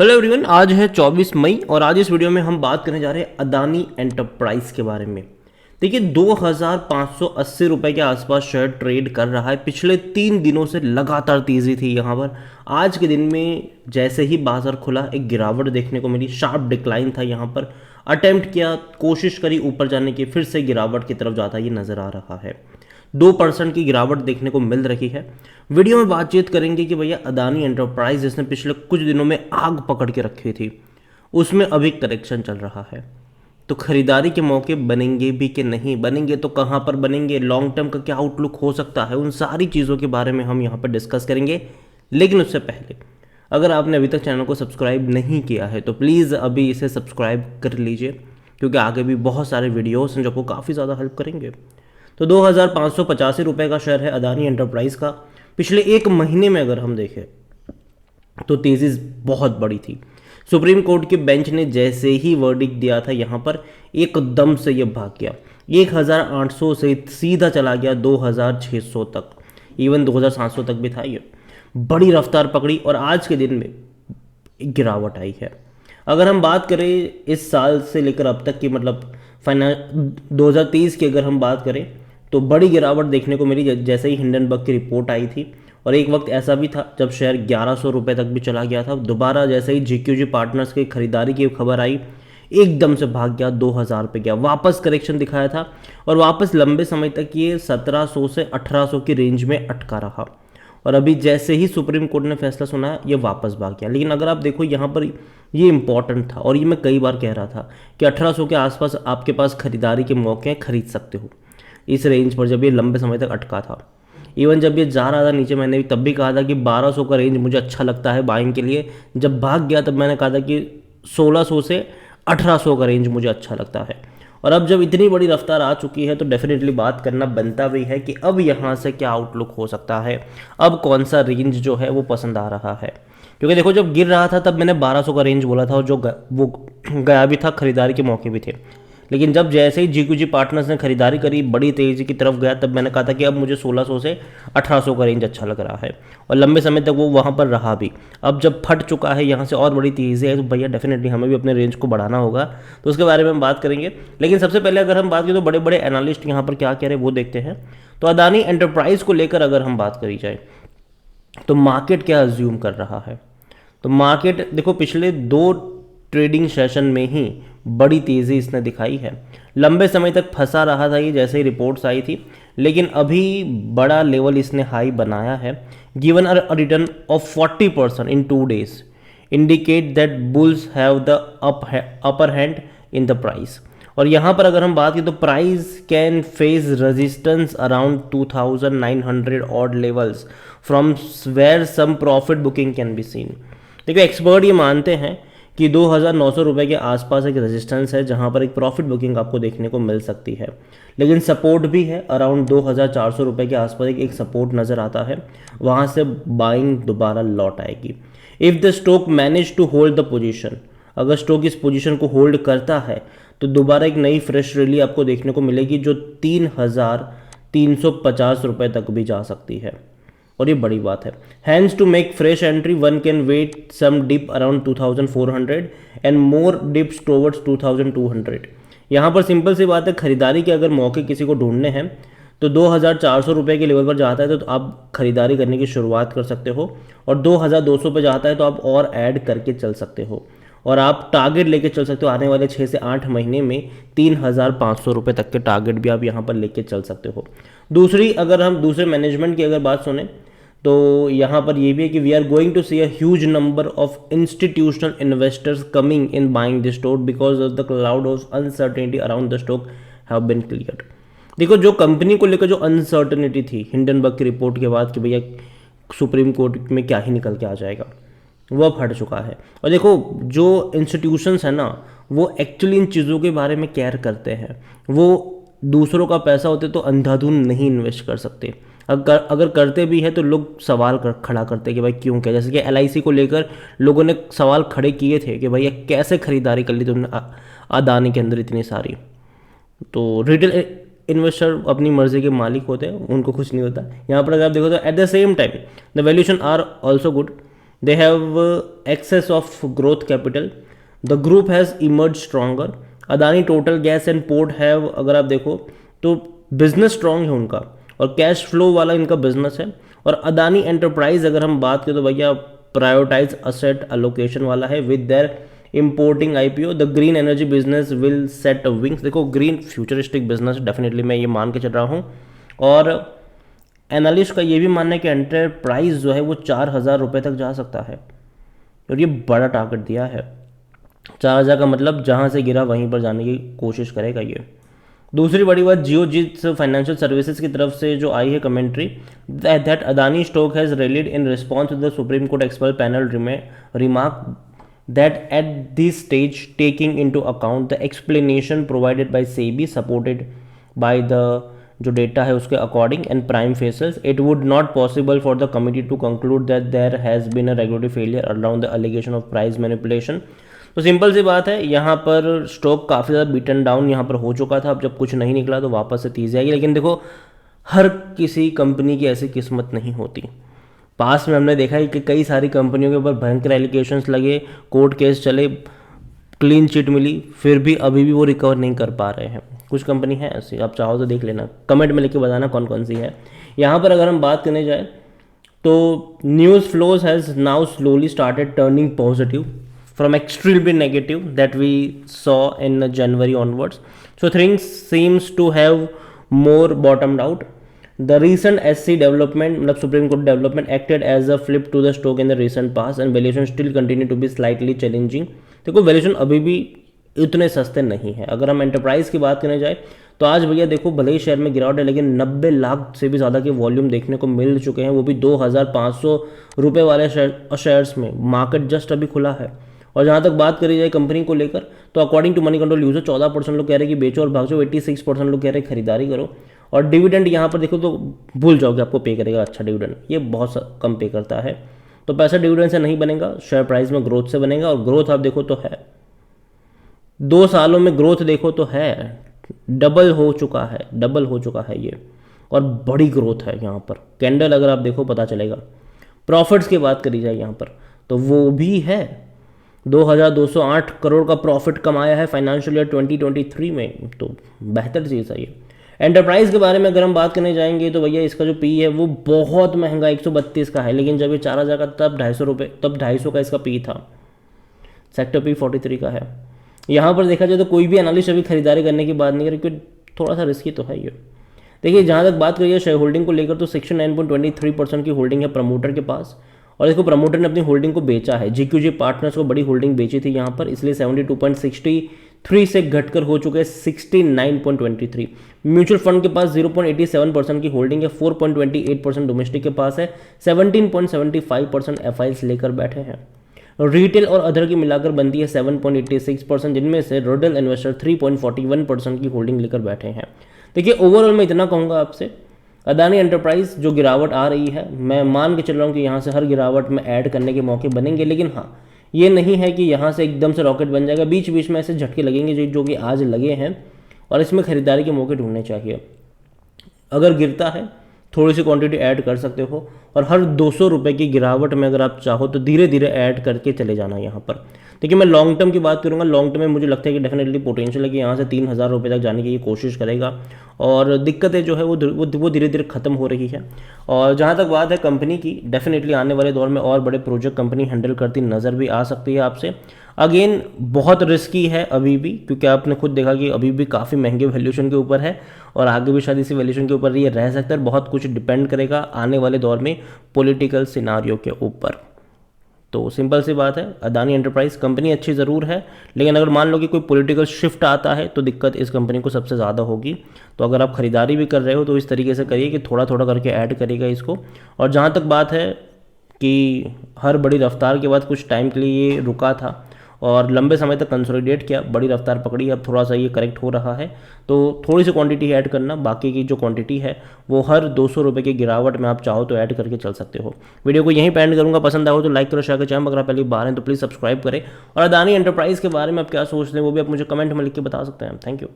Hello everyone, आज है 24 मई और आज इस वीडियो में हम बात करने जा रहे हैं अदानी एंटरप्राइज के बारे में। देखिए 2580 रुपए के आसपास शेयर ट्रेड कर रहा है। पिछले 3 दिनों से लगातार तेज़ी थी यहाँ पर। आज के दिन में जैसे ही बाजार खुला एक गिरावट देखने को मिली, शार्प डिक्लाइन था यहाँ पर। अटेम्प्ट किया, कोशिश करी ऊपर जाने की, फिर से गिरावट की तरफ जाता ये नज़र आ रहा है। 2% की गिरावट देखने को मिल रही है। वीडियो में बातचीत करेंगे कि भैया अदानी एंटरप्राइज जिसने पिछले कुछ दिनों में आग पकड़ के रखी थी, उसमें अभी करेक्शन चल रहा है। तो खरीदारी के मौके बनेंगे भी कि नहीं बनेंगे, तो कहाँ पर बनेंगे, लॉन्ग टर्म का क्या आउटलुक हो सकता है, उन सारी चीज़ों के बारे में हम यहाँ पर डिस्कस करेंगे। लेकिन उससे पहले अगर आपने अभी तक चैनल को सब्सक्राइब नहीं किया है तो प्लीज़ अभी इसे सब्सक्राइब कर लीजिए, क्योंकि आगे भी बहुत सारे वीडियोस हैं जो आपको काफ़ी ज़्यादा हेल्प करेंगे। तो 2585 रुपये का शेयर है अदानी एंटरप्राइज का। पिछले एक महीने में अगर हम देखें तो तेज़ी बहुत बड़ी थी। सुप्रीम कोर्ट के बेंच ने जैसे ही वर्डिक्ट दिया था यहाँ पर एकदम से ये भाग गया। 1800 से सीधा चला गया 2600 तक, इवन 2700 तक भी था। ये बड़ी रफ्तार पकड़ी और आज के दिन में गिरावट आई है। अगर हम बात करें इस साल से लेकर अब तक की, मतलब 2023 की अगर हम बात करें तो बड़ी गिरावट देखने को मिली जैसे ही हिंडनबर्ग की रिपोर्ट आई थी। और एक वक्त ऐसा भी था जब शेयर 1100 रुपये तक भी चला गया था। दोबारा जैसे ही जीक्यूजी पार्टनर्स की खरीदारी की खबर आई, एकदम से भाग गया, 2000 पे गया, वापस करेक्शन दिखाया था और वापस लंबे समय तक ये 1700 से 1800 की रेंज में अटका रहा। और अभी जैसे ही सुप्रीम कोर्ट ने फैसला सुनाया ये वापस भाग गया। लेकिन अगर आप देखो यहाँ पर ये इंपॉर्टेंट था और ये मैं कई बार कह रहा था कि 1800 के आसपास आपके पास खरीदारी के मौके हैं, खरीद सकते हो इस रेंज पर, जब ये लंबे समय तक अटका था। इवन जब ये जा रहा था नीचे, मैंने तब भी कहा था कि 1200 का रेंज मुझे अच्छा लगता है बाइंग के लिए। जब भाग गया तब मैंने कहा था कि 1600 से 1800 का रेंज मुझे अच्छा लगता है। और अब जब इतनी बड़ी रफ्तार आ चुकी है तो डेफिनेटली बात करना बनता भी है कि अब यहाँ से क्या आउटलुक हो सकता है, अब कौन सा रेंज जो है वो पसंद आ रहा है। क्योंकि देखो जब गिर रहा था तब मैंने 1200 का रेंज बोला था और वो गया भी था, खरीदारी के मौके भी थे। लेकिन जब जैसे ही जीक्यूजी पार्टनर्स ने खरीदारी करी, बड़ी तेज़ी की तरफ गया, तब मैंने कहा था कि अब मुझे 1600 से 1800 का रेंज अच्छा लग रहा है। और लंबे समय तक वो वहाँ पर रहा भी। अब जब फट चुका है यहाँ से और बड़ी तेज़ी है तो भैया डेफिनेटली हमें भी अपने रेंज को बढ़ाना होगा, तो उसके बारे में हम बात करेंगे। लेकिन सबसे पहले अगर हम बात करें तो बड़े बड़े एनालिस्ट यहाँ पर क्या कह रहे हैं वो देखते हैं। तो अदानी एंटरप्राइज को लेकर अगर हम बात करी जाए तो मार्केट क्या अज्यूम कर रहा है। तो मार्केट देखो पिछले 2 ट्रेडिंग सेशन में ही बड़ी तेज़ी इसने दिखाई है। लंबे समय तक फंसा रहा था ये जैसे ही रिपोर्ट्स आई थी, लेकिन अभी बड़ा लेवल इसने हाई बनाया है। Given a return of 40% in 2 days indicate that bulls have the upper hand in the price. और यहाँ पर अगर हम बात करें तो price can face resistance around 2900 odd levels from where some profit booking can be seen. देखिए expert ये मानते हैं कि 2900 रुपये के आसपास एक रेजिस्टेंस है जहां पर एक प्रॉफिट बुकिंग आपको देखने को मिल सकती है। लेकिन सपोर्ट भी है अराउंड 2400 रुपये के आसपास एक सपोर्ट नज़र आता है, वहां से बाइंग दोबारा लौट आएगी। If the stock manage to hold the position, अगर स्टॉक इस पोजीशन को होल्ड करता है तो दोबारा एक नई फ्रेश रैली आपको देखने को मिलेगी जो 3350 रुपये तक भी जा सकती है। और ये बड़ी बात है। Hence to make fresh entry one can wait some dip around 2400 and more dips towards 2200। यहाँ पर सिंपल सी बात है, खरीदारी के अगर मौके किसी को ढूंढने हैं तो 2400 रुपये के लेवल पर जाता है तो आप खरीदारी करने की शुरुआत कर सकते हो, और 2200 पे जाता है तो आप और ऐड करके चल सकते हो। और आप टारगेट लेके चल सकते हो आने वाले 6 से 8 महीने में 3500 रुपये तक के टारगेट भी आप यहाँ पर लेके चल सकते हो। दूसरी अगर हम दूसरे मैनेजमेंट की अगर बात सुने तो यहाँ पर ये भी है कि we are going to see a huge number of institutional investors coming in buying the stock because of the cloud of uncertainty around the stock have been cleared. देखो जो कंपनी को लेकर जो अनसर्टेनिटी थी हिंडनबर्ग की report के बाद कि भैया सुप्रीम कोर्ट में क्या ही निकल के आ जाएगा, वो अब हट चुका है। और देखो जो इंस्टीट्यूशंस हैं ना, वो एक्चुअली इन चीज़ों के बारे में केयर करते हैं। वो दूसरों का पैसा होते तो अंधाधुन नहीं इन्वेस्ट कर सकते। अगर करते भी है तो लोग सवाल खड़ा करते कि भाई क्यों, क्या। जैसे कि LIC को लेकर लोगों ने सवाल खड़े किए थे कि भैया कैसे खरीदारी कर ली तुमने अदानी के अंदर इतनी सारी। तो रिटेल इन्वेस्टर अपनी मर्जी के मालिक होते हैं, उनको कुछ नहीं होता। यहाँ पर अगर आप देखो तो at the same time the valuation are also good. They have access of growth capital, the group has emerge stronger, Adani total gas and port have, अगर आप देखो तो बिजनेस स्ट्रांग है उनका और कैश फ्लो वाला इनका बिजनेस है। और अदानी एंटरप्राइज अगर हम बात करें तो भैया प्रायोरिटाइज असेट अलोकेशन वाला है with their importing IPO, the green energy business will set wings. देखो ग्रीन फ्यूचरिस्टिक बिजनेस डेफिनेटली मैं ये मान के चल रहा हूँ। और एनालिस्ट का ये भी मानना है कि एंटरप्राइज जो है वो 4,000 रुपये तक जा सकता है और ये बड़ा टारगेट दिया है। 4,000 का मतलब जहाँ से गिरा वहीं पर जाने की कोशिश करेगा ये। दूसरी बड़ी बात जियोजित फाइनेंशियल सर्विसेज की तरफ से जो आई है commentary, that Adani stock has rallied in response to the supreme court expert panel remark that at this stage taking into account the explanation provided by SEBI supported by the जो data है उसके according and prime faces, it would not possible for the committee to conclude that there has been a regulatory failure around the allegation of price manipulation. तो simple सी बात है, यहाँ पर stock काफ़ी ज़्यादा बीटन डाउन यहाँ पर हो चुका था। अब जब कुछ नहीं निकला तो वापस से तीस जाएगी, लेकिन देखो हर किसी कंपनी की ऐसी किस्मत नहीं होती। पास में हमने देखा है कि कई सारी कंपनियों के ऊपर भयंकर एलिगेशंस लगे, कोर्ट केस चले, क्लीन चिट मिली, फिर भी अभी भी वो रिकवर नहीं कर पा रहे हैं। कुछ कंपनी है ऐसी, आप चाहो तो देख लेना, कमेंट में लिख के बताना कौन कौन सी है। यहाँ पर अगर हम बात करने जाए तो news flows has now slowly started turning positive from extremely negative that we saw in January onwards. So things seems to have more bottomed out. The recent SC development, मतलब Supreme Court development, acted as a flip to the stock in the recent past and valuation still continue to be slightly challenging. देखो valuation अभी भी इतने सस्ते नहीं है। अगर हम एंटरप्राइज की बात करने जाए तो आज भैया देखो भले ही शेयर में गिरावट है, लेकिन 90 लाख से भी ज़्यादा के वॉल्यूम देखने को मिल चुके हैं, वो भी 2,500 रुपये वाले शेयर्स में। मार्केट जस्ट अभी खुला है। और जहाँ तक बात करी जाए कंपनी को लेकर तो according to Moneycontrol user 14% लोग कह रहे हैं कि बेचो और भाग जाओ, 86% लोग कह रहे हैं खरीदारी करो। और डिविडेंड यहाँ पर देखो तो भूल जाओगे, आपको पे करेगा अच्छा डिविडेंड, ये बहुत कम पे करता है। तो पैसा डिविडेंड से नहीं बनेगा, शेयर प्राइस में ग्रोथ से बनेगा। और ग्रोथ आप देखो तो है, 2 सालों में ग्रोथ देखो तो है, डबल हो चुका है ये, और बड़ी ग्रोथ है यहाँ पर। कैंडल अगर आप देखो पता चलेगा। प्रॉफिट्स की बात करी जाए यहाँ पर तो वो भी है, 2,208 करोड़ का प्रॉफिट कमाया है फाइनेंशियल ईयर 2023 में, तो बेहतर चीज़ है ये। एंटरप्राइज के बारे में अगर हम बात करने जाएंगे तो भैया इसका जो पी है वो बहुत महंगा 132 का है, लेकिन जब ये 4,000 का तब 250 रुपये, तब 250 का इसका पी था। सेक्टर पी 43 का है। यहाँ पर देखा जाए तो कोई भी एनालिस्ट अभी खरीदारी करने की बात नहीं करे, क्योंकि थोड़ा सा रिस्की तो है ये। देखिए जहाँ तक बात करिए शेयर होल्डिंग को लेकर तो 69.23% की होल्डिंग है प्रमोटर के पास, और इसको प्रमोटर ने अपनी होल्डिंग को बेचा है। जीक्यूजी पार्टनर्स को बड़ी होल्डिंग बेची थी यहाँ पर, इसलिए 72.63 से घटकर हो चुके हैं 69.23। म्यूचुअल फंड के पास 0.87% की होल्डिंग है, 4.28% डोमेस्टिक के पास है, 17.75% एफआईज लेकर बैठे हैं। रिटेल और अदर की मिलाकर बनती है 7.86%, जिनमें से रिटेल इन्वेस्टर 3.41% की होल्डिंग लेकर बैठे हैं। देखिए ओवरऑल मैं इतना कहूँगा आपसे, अदानी एंटरप्राइज जो गिरावट आ रही है, मैं मान के चल रहा हूँ कि यहाँ से हर गिरावट में ऐड करने के मौके बनेंगे, लेकिन हाँ ये नहीं है कि यहाँ से एकदम से रॉकेट बन जाएगा। बीच बीच में ऐसे झटके लगेंगे जो कि आज लगे हैं, और इसमें खरीदारी के मौके ढूंढने चाहिए। अगर गिरता है थोड़ी सी क्वांटिटी ऐड कर सकते हो, और हर 200 रुपये की गिरावट में अगर आप चाहो तो धीरे धीरे ऐड करके चले जाना यहाँ पर। देखिए मैं लॉन्ग टर्म की बात करूँगा, लॉन्ग टर्म में मुझे लगता है कि डेफिनेटली पोटेंशियल है कि यहाँ से 3,000 रुपये तक जाने की ये कोशिश करेगा, और दिक्कतें जो है वो धीरे धीरे ख़त्म हो रही है। और जहाँ तक बात है कंपनी की, डेफिनेटली आने वाले दौर में और बड़े प्रोजेक्ट कंपनी हैंडल करती नज़र भी आ सकती है आपसे। अगेन बहुत रिस्की है अभी भी, क्योंकि आपने खुद देखा कि अभी भी काफ़ी महंगे वैल्यूएशन के ऊपर है, और आगे भी शायद इसी वैल्यूएशन के ऊपर ये रह सकता है। बहुत कुछ डिपेंड करेगा आने वाले दौर में पॉलिटिकल सिनारियो के ऊपर। तो सिंपल सी बात है, अदानी एंटरप्राइज कंपनी अच्छी ज़रूर है, लेकिन अगर मान लो कि कोई पॉलिटिकल शिफ्ट आता है तो दिक्कत इस कंपनी को सबसे ज़्यादा होगी। तो अगर आप खरीदारी भी कर रहे हो तो इस तरीके से करिए कि थोड़ा थोड़ा करके ऐड करिएगा इसको। और जहाँ तक बात है कि हर बड़ी रफ्तार के बाद कुछ टाइम के लिए ये रुका था और लंबे समय तक कंसोलिडेट किया, बड़ी रफ्तार पकड़ी, अब थोड़ा सा ये करेक्ट हो रहा है, तो थोड़ी सी क्वांटिटी ऐड करना, बाकी की जो क्वांटिटी है वो हर 200 रुपये की गिरावट में आप चाहो तो ऐड करके चल सकते हो। वीडियो को यहीं पे एंड करूँगा, पसंद आए हो तो लाइक करो, शेयर करो, चैनल अगर आप पहली बार हैं तो प्लीज़ सब्सक्राइब करें। और अदानी एंटरप्राइज़ के बारे में आप क्या सोचते हैं वो भी आप मुझे कमेंट में लिख के बता सकते हैं। Thank you.